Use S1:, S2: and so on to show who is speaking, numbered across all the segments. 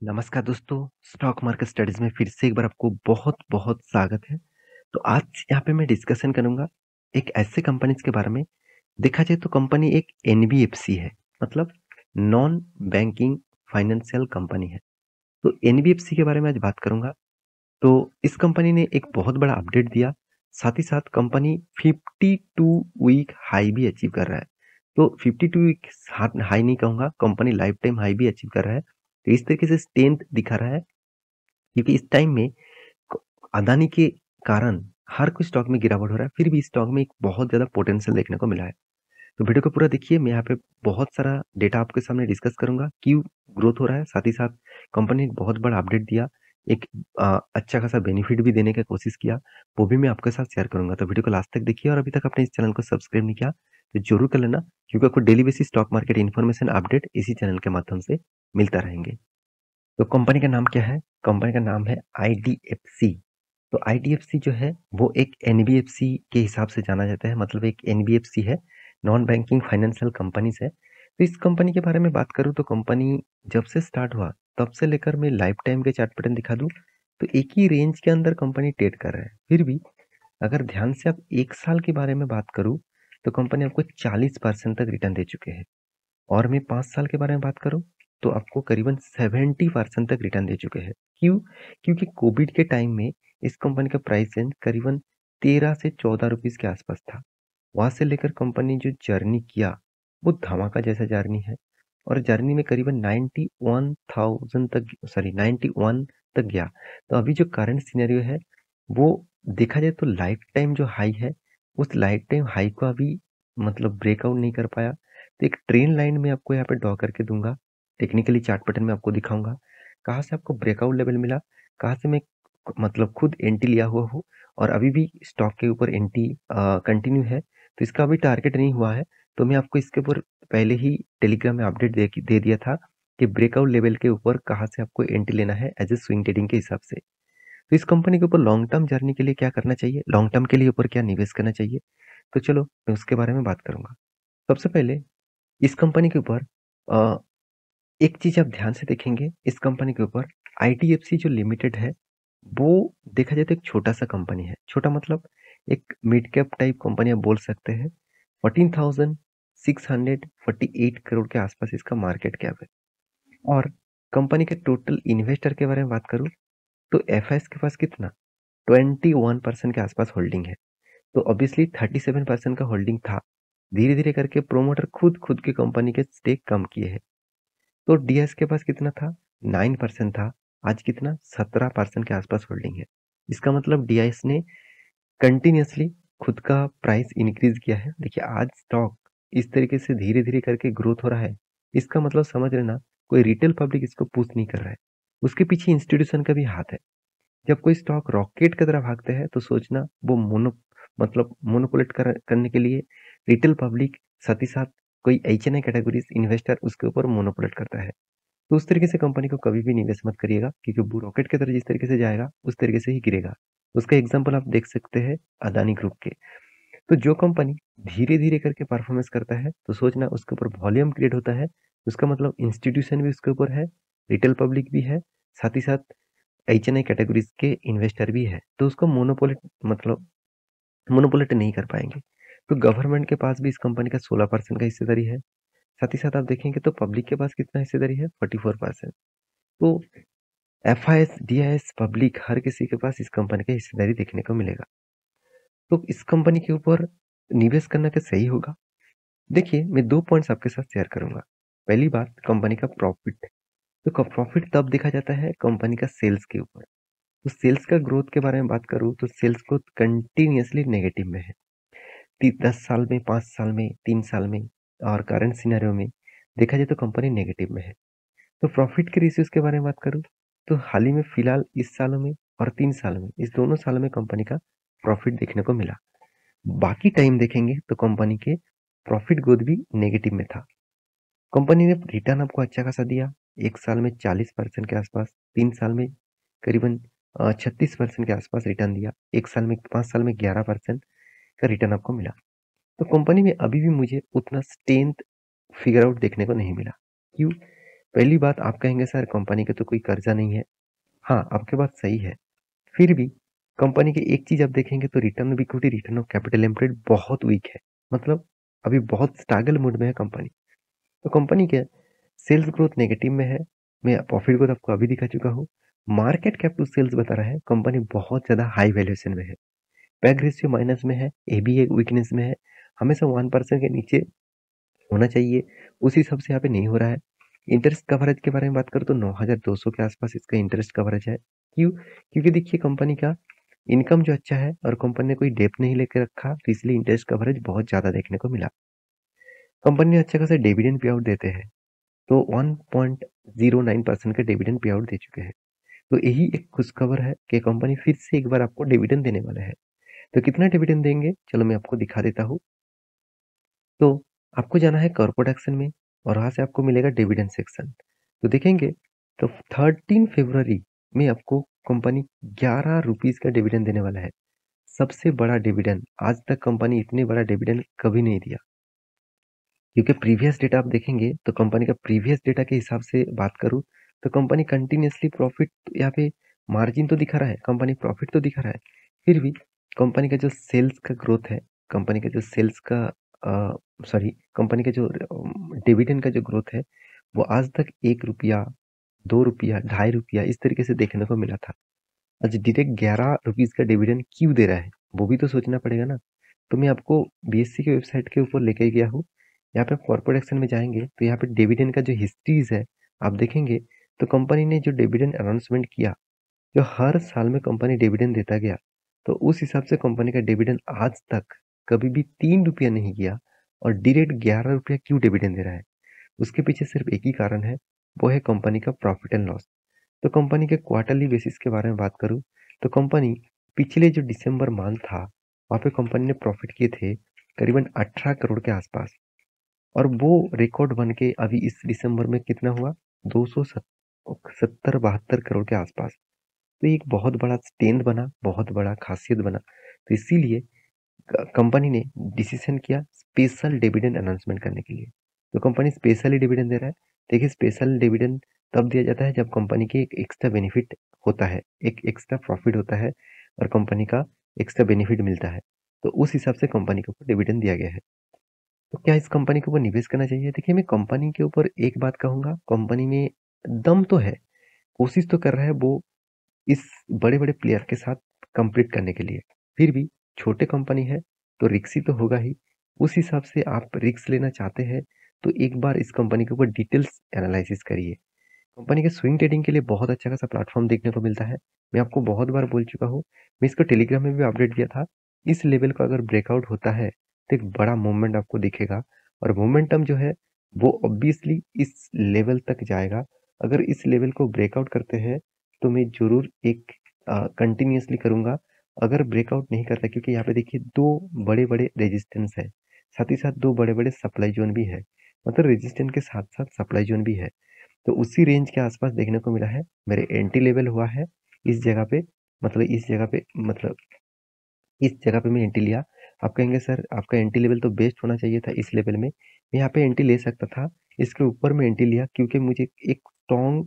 S1: नमस्कार दोस्तों, stock market studies में फिर से एक बार आपको बहुत-बहुत स्वागत है। तो आज यहाँ पे मैं डिस्कशन करूँगा एक ऐसे कंपनीज़ के बारे में, देखा जाए तो कंपनी एक एनबीएफसी है, मतलब नॉन बैंकिंग फाइनेंशियल कंपनी है। तो एनबीएफसी के बारे में आज बात करूँगा। तो इस कंपनी ने एक बहुत बड़ा अपडेट दिया, साथ ही साथ कंपनी 52 वीक हाई भी अचीव कर रहा है। तो 52 वीक हाई नहीं कहूँगा, कंपनी लाइफ टाइम हाई भी अचीव कर रहा है। तो इस तरीके से स्ट्रेंथ दिखा रहा है क्योंकि इस टाइम में क अदानी के कारण हर कोई स्टॉक में गिरावट हो रहा है, फिर भी स्टॉक में एक बहुत ज़्यादा पोटेंशियल देखने को मिला है। तो वीडियो को पूरा देखिए, मैं यहाँ पे बहुत सारा डेटा आपके सामने डिस्कस करूँगा, क्यों ग्रोथ हो रहा है, साथ ही साथ कंपनी ने एक बहुत बड़ा अपडेट दिया, एक अच्छा खासा बेनिफिट भी देने का कोशिश किया, वो भी मैं आपके साथ शेयर करूँगा। तो वीडियो को लास्ट तक देखिए और अभी तक आपने इस चैनल को सब्सक्राइब नहीं किया, तो ज़रूर कर लेना क्योंकि आपको daily basis stock market information update इसी चैनल के माध्यम से मिलता रहेंगे। तो कंपनी का नाम क्या है? कंपनी का नाम है आईडीएफसी। तो आईडीएफसी जो है वो एक एनबीएफसी के हिसाब से जाना जाता है, मतलब एक एनबीएफसी है, नॉन बैंकिंग फाइनेंशियल कंपनीज है। तो इस कंपनी के बारे में बात करूँ तो कंपनी जब से स्टार्ट हुआ तब से लेकर मैं लाइफ टाइम के चार्ट पैटर्न दिखा दूँ तो एक ही रेंज के अंदर कंपनी ट्रेड कर रहा है। फिर भी अगर ध्यान से आप 1 साल के बारे में बात करूँ तो कंपनी आपको 40% तक रिटर्न दे चुके हैं। और मैं 5 साल के बारे में बात करूँ, तो आपको करीबन 70% तक रिटर्न दे चुके हैं। क्यों? क्योंकि कोविड के टाइम में इस कंपनी का प्राइस रेंज करीबन 13 से 14 रुपीज़ के आसपास था। वहाँ से लेकर कंपनी जो जर्नी किया, वो धमाका जैसा जर्नी है और जर्नी में करीबन 91,000 तक सॉरी 91 तक गया। तो अभी जो करंट सिनेरियो है, वो देखा जाए तो लाइफ टाइम जो हाई है, उस लाइफ टाइम हाई को अभी मतलब ब्रेकआउट नहीं कर पाया। तो एक ट्रेंड लाइन में आपको यहाँ पे ड्रॉ करके दूँगा। टेक्निकली चार्ट पैटर्न में आपको दिखाऊँगा। कहाँ से आपको ब्रेकआउट लेवल मिला, कहाँ से मैं मतलब खुद एंट्री लिया हुआ हूँ और अभी भी स्टॉक के ऊपर एंट्री कंटिन्यू है। तो इसका अभी टारगेट नहीं हुआ है, तो मैं आपको इसके ऊपर पहले ही टेलीग्राम में अपडेट दे दिया था कि ब्रेकआउट लेवल के ऊपर कहाँ से आपको एंट्री लेना है एज़ अ स्विंग ट्रेडिंग के हिसाब से। तो इस कंपनी के ऊपर लॉन्ग टर्म जर्नी के लिए क्या करना चाहिए, लॉन्ग टर्म के लिए ऊपर क्या निवेश करना चाहिए? तो चलो मैं उसके बारे में बात करूँगा। सबसे पहले इस कंपनी के ऊपर अ, एक चीज़ आप ध्यान से देखेंगे, इस कंपनी के ऊपर आईटीएफसी जो लिमिटेड है, वो देखा जाए तो एक छोटा-सा कंपनी है। छोटा मतलब एक मिड कैप टाइप कंपनी आप बोल सकते हैं। 14,648 करोड़ के आसपास इसका मार्केट कैप है और कंपनी के टोटल इन्वेस्टर के बारे में बात करूँ, तो एफआईएस के पास कितना 21% के आसपास होल्डिंग है। तो ऑब्वियसली 37% का होल्डिंग था। धीरे-धीरे करके प्रोमोटर खुद की कंपनी के स्टेक कम किए हैं। तो डीएस के पास कितना था? 9% था। आज कितना? 17% के आसपास होल्डिंग है। इसका मतलब डीआईएस ने कंटिन्यूअसली खुद का प्राइस इंक्रीज़ किया है। देखिए आज स्टॉक इस तरीके से धीरे-धीरे करके ग्रोथ हो रहा है। इसका मतलब समझ लेना कोई रिटेल पब्लिक इसको पुश नहीं कर रहा है। उसके पीछे इंस्टीट्यूशन का भी हाथ है। जब कोई स्टॉक रॉकेट की तरह भागता है तो सोचना वो मोनोपोलेट करने के लिए रिटेल पब्लिक साथ ही साथ कोई एच-एन-आई कैटेगरीज इन्वेस्टर उसके ऊपर मोनोपोलेट करता है। तो उस तरीके से कंपनी को कभी भी निवेश मत करिएगा क्योंकि वो रॉकेट की तरह जिस तरीके से जाएगा उस तरीके से ही गिरेगा। उसका एग्जांपल आप देख सकते हैं अदानी ग्रुप के। तो जो कंपनी धीरे-धीरे करके परफॉर्मेंस करता है तो सोचना उसके ऊपर वॉल्यूम क्रिएट होता है। उसका मतलब इंस्टीट्यूशन भी उसके ऊपर है, रिटेल पब्लिक भी है, साथ ही साथ एच-एन-आई कैटेगरीज के इन्वेस्टर भी है। तो उसको मोनोपोलेट नहीं कर पाएँगे। तो गवर्नमेंट के पास भी इस कंपनी का 16% का हिस्सेदारी है। साथ ही साथ आप देखेंगे तो पब्लिक के पास कितना हिस्सेदारी है 44%। तो एफआईएस, डीआईएस, पब्लिक हर किसी के पास इस कंपनी का हिस्सेदारी देखने को मिलेगा। तो इस कंपनी के ऊपर निवेश करना क्या सही होगा? देखिए, मैं 2 पॉइंट्स आपके साथ शेयर करूँगा। पहली बात कंपनी का प्रॉफिट। तो क प्रॉफिट तब देखा जाता है कंपनी का सेल्स के ऊपर। तो सेल्स का ग्रोथ के बारे में बात करूँ तो सेल्स ग्रोथ कंटीन्यूअसली नेगेटिव में है। 10 साल में, 5 साल में, 3 साल में और करंट सिनेरियो में देखा जाए तो कंपनी नेगेटिव में है। तो प्रॉफिट के रेशियोज़ के बारे में बात करूँ, तो हाल ही में फिलहाल इस सालों में और 3 साल में, इस दोनों सालों में कंपनी का प्रॉफिट देखने को मिला। बाकी टाइम देखेंगे तो कंपनी के प्रॉफिट ग्रोथ भी नेगेटिव में था। कंपनी ने रिटर्न आपको अच्छा खासा दिया, 1 साल में 40% के आसपास, 3 साल में करीबन 36% के आसपास रिटर्न दिया, 1 साल में 5 साल में 11% का रिटर्न आपको मिला। तो कंपनी में अभी भी मुझे उतना स्ट्रेंथ फिगर आउट देखने को नहीं मिला। क्यों? पहली बात आप कहेंगे सर कंपनी का तो कोई कर्जा नहीं है। हाँ, आपकी बात सही है। फिर भी कंपनी की एक चीज़ आप देखेंगे तो return of equity, return of capital employed बहुत वीक है। मतलब अभी बहुत स्ट्रगल मोड में है कंपनी। तो कंपनी क्या सेल्स ग्रोथ नेगेटिव में है। मैं प्रॉफिट ग्रोथ आपको अभी दिखा चुका हूँ। मार्केट कैप टू सेल्स बता रहा है कंपनी बहुत ज़्यादा हाई वैल्यूएशन में है। पैग रेशियो माइनस में है, ये भी एक वीकनेस में है। हमेशा 1% के नीचे होना चाहिए, उस हिसाब से यहाँ पे नहीं हो रहा है। इंटरेस्ट कवरेज के बारे में बात करूँ तो 9200 के आसपास इसका इंटरेस्ट कवरेज है। क्यों? क्योंकि देखिए कंपनी का इनकम जो अच्छा है और कंपनी ने कोई डेप्ट नहीं लेके रखा, तो इसलिए इंटरेस्ट कवरेज बहुत ज़्यादा देखने को मिला। कंपनी ने अच्छा खासा डिविडेंड पे आउट देते हैं, तो 1.09% का डिविडेंड पे आउट दे चुके हैं। तो यही एक खुशखबर है कि कंपनी फिर से एक बार आपको डिविडेंड देने वाला है। तो कितना डिविडेंड देंगे? चलो मैं आपको दिखा देता हूँ। तो आपको जाना है कॉर्पोरेट एक्शन में और वहाँ से आपको मिलेगा डिविडेंड सेक्शन। तो देखेंगे तो 13 फरवरी में आपको कंपनी 11 रुपीस का डिविडेंड देने वाला है। सबसे बड़ा डिविडेंड, आज तक कंपनी इतने बड़ा डिविडेंड कभी नहीं दिया। क्योंकि प्रीवियस डेटा आप देखेंगे तो कंपनी का प्रीवियस डेटा के हिसाब से बात करूँ तो कंपनी कंटिन्यूअसली प्रॉफिट यहाँ पे मार्जिन तो दिखा रहा है, कंपनी प्रॉफिट तो दिखा रहा है। फिर भी कंपनी का जो सेल्स का ग्रोथ है, कंपनी का जो सेल्स का सॉरी कंपनी का जो डिविडेंड का जो ग्रोथ है वो आज तक 1 रुपया, 2 रुपया, ढाई रुपया इस तरीके से देखने को मिला था। आज डायरेक्ट 11 रुपीस का डिविडेंड क्यों दे रहा है? वो भी तो सोचना पड़ेगा ना। तो मैं आपको बीएससी के वेबसाइट के ऊपर लेके गया हूँ। यहाँ पे कॉर्पोरेट एक्शन में जाएंगे तो यहाँ पे डिविडेंड का जो हिस्ट्रीज है आप देखेंगे तो कंपनी ने जो डिविडेंड अनाउंसमेंट किया, जो हर साल में कंपनी डिविडेंड देता गया, तो उस हिसाब से कंपनी का डिविडेंड आज तक कभी भी 3 रुपया नहीं किया और डायरेक्ट 11 रुपया क्यों डिविडेंड दे रहा है? उसके पीछे सिर्फ एक ही कारण है, वो है कंपनी का प्रॉफिट एंड लॉस। तो कंपनी के क्वार्टरली बेसिस के बारे में बात करूँ तो कंपनी पिछले जो दिसंबर मंथ था वहाँ पे कंपनी ने प्रॉफिट किए थे करीबन 18 करोड़ के आसपास और वो रिकॉर्ड बन के अभी इस दिसंबर में कितना हुआ 270-72 करोड़ के आसपास। तो एक बहुत बड़ा स्ट्रेंथ बना, बहुत बड़ा खासियत बना। तो इसीलिए कंपनी ने डिसीजन किया स्पेशल डिविडेंड अनाउंसमेंट करने के लिए। तो कंपनी स्पेशली डिविडेंड दे रहा है। देखिए स्पेशल डिविडेंड तब दिया जाता है जब कंपनी की एक एक्स्ट्रा बेनिफिट होता है, एक एक्स्ट्रा प्रॉफिट होता है और कंपनी का एक्स्ट्रा बेनिफिट मिलता है। तो उस हिसाब से कंपनी के ऊपर डिविडेंड दिया गया है। तो क्या इस कंपनी के ऊपर निवेश करना चाहिए? देखिए मैं कंपनी के ऊपर एक बात कहूँगा, कंपनी में दम तो है, कोशिश तो कर रहा है वो इस बड़े-बड़े प्लेयर के साथ कम्पीट करने के लिए। फिर भी छोटे कंपनी है तो रिस्की तो होगा ही। उस हिसाब से आप रिस्क लेना चाहते हैं तो एक बार इस कंपनी के ऊपर डिटेल्स एनालिसिस करिए। कंपनी के स्विंग ट्रेडिंग के लिए बहुत अच्छा खासा प्लेटफॉर्म देखने को मिलता है। मैं आपको बहुत बार बोल चुका हूँ, मैं इसको टेलीग्राम में भी अपडेट दिया था। इस लेवल का अगर ब्रेकआउट होता है तो एक बड़ा मूवमेंट आपको दिखेगा और मोमेंटम जो है वो ऑब्वियसली इस लेवल तक जाएगा। अगर इस लेवल को ब्रेकआउट करते हैं तो मैं ज़रूर एक कंटिन्यूअसली करूँगा। अगर ब्रेकआउट नहीं करता, क्योंकि यहाँ पे देखिए 2 बड़े-बड़े रेजिस्टेंस है, साथ ही साथ 2 बड़े-बड़े सप्लाई ज़ोन भी है। मतलब रेजिस्टेंस के साथ-साथ सप्लाई ज़ोन भी है। तो उसी रेंज के आसपास देखने को मिला है। मेरे एंट्री लेवल हुआ है इस जगह पे, मतलब इस जगह पे, मतलब इस जगह पे मैं एंट्री लिया। आप कहेंगे सर आपका एंट्री लेवल तो बेस्ट होना चाहिए था इस लेवल में। मैं यहाँ पे एंट्री ले सकता था। इसके ऊपर मैं एंट्री लिया क्योंकि मुझे एक स्ट्रॉन्ग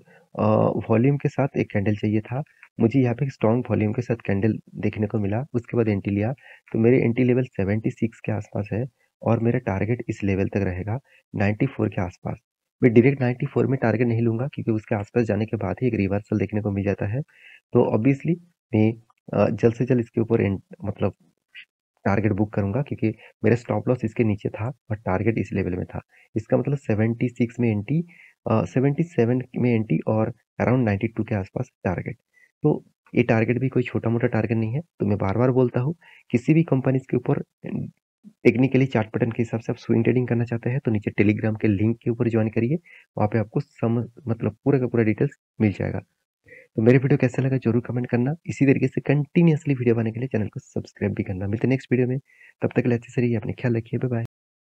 S1: वॉल्यूम के साथ एक कैंडल चाहिए था। मुझे यहाँ पे स्ट्रॉन्ग वॉल्यूम के साथ कैंडल देखने को मिला, उसके बाद एंट्री लिया। तो मेरे एंट्री लेवल 76 के आसपास है और मेरा टारगेट इस लेवल तक रहेगा 94 के आसपास। मैं डायरेक्ट 94 में टारगेट नहीं लूँगा क्योंकि उसके आसपास जाने के बाद ही एक रिवर्सल देखने को मिल जाता है। तो ऑब्वियसली मैं जल्द से जल्द इसके ऊपर मतलब टारगेट बुक करूँगा क्योंकि मेरा स्टॉप लॉस इसके नीचे था और टारगेट इस लेवल में था। इसका मतलब 76 में एंट्री, 77 में एंट्री और अराउंड 92 के आसपास टारगेट। तो ये टारगेट भी कोई छोटा-मोटा टारगेट नहीं है। तो मैं बार-बार बोलता हूँ, किसी भी कंपनीज़ के ऊपर टेक्निकली चार्ट पैटर्न के हिसाब से आप स्विंग ट्रेडिंग करना चाहते हैं तो नीचे टेलीग्राम के लिंक के ऊपर जॉइन करिए। वहाँ पे आपको मतलब पूरा का पूरा डिटेल्स मिल जाएगा। तो मेरे वीडियो कैसा लगा ज़रूर कमेंट करना। इसी तरीके से कंटिन्यूअसली वीडियो बनाने के लिए चैनल को सब्सक्राइब भी करना। मिलते हैं नेक्स्ट वीडियो में, तब तक के लिए अच्छे से रहिए, अपना ख्याल रखिए। Bye bye.